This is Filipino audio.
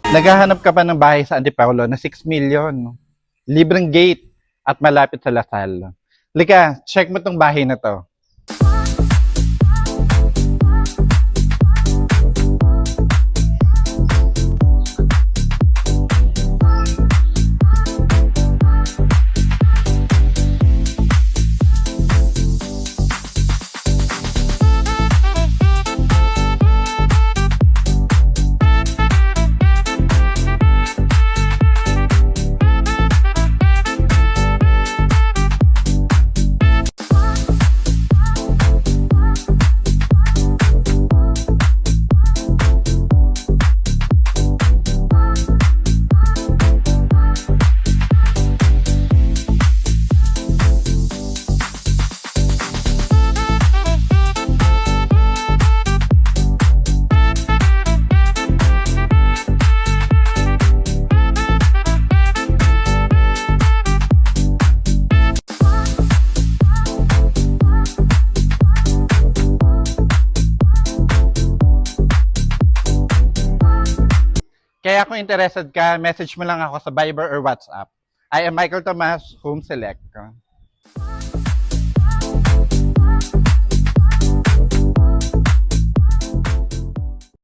Naghahanap ka pa ng bahay sa Antipolo na 6 million. Libreng gate at malapit sa Lasal. Lika, check mo tong bahay na to. Kaya kung interested ka, message mo lang ako sa Viber or WhatsApp. I am Michael Tomas, Home Select.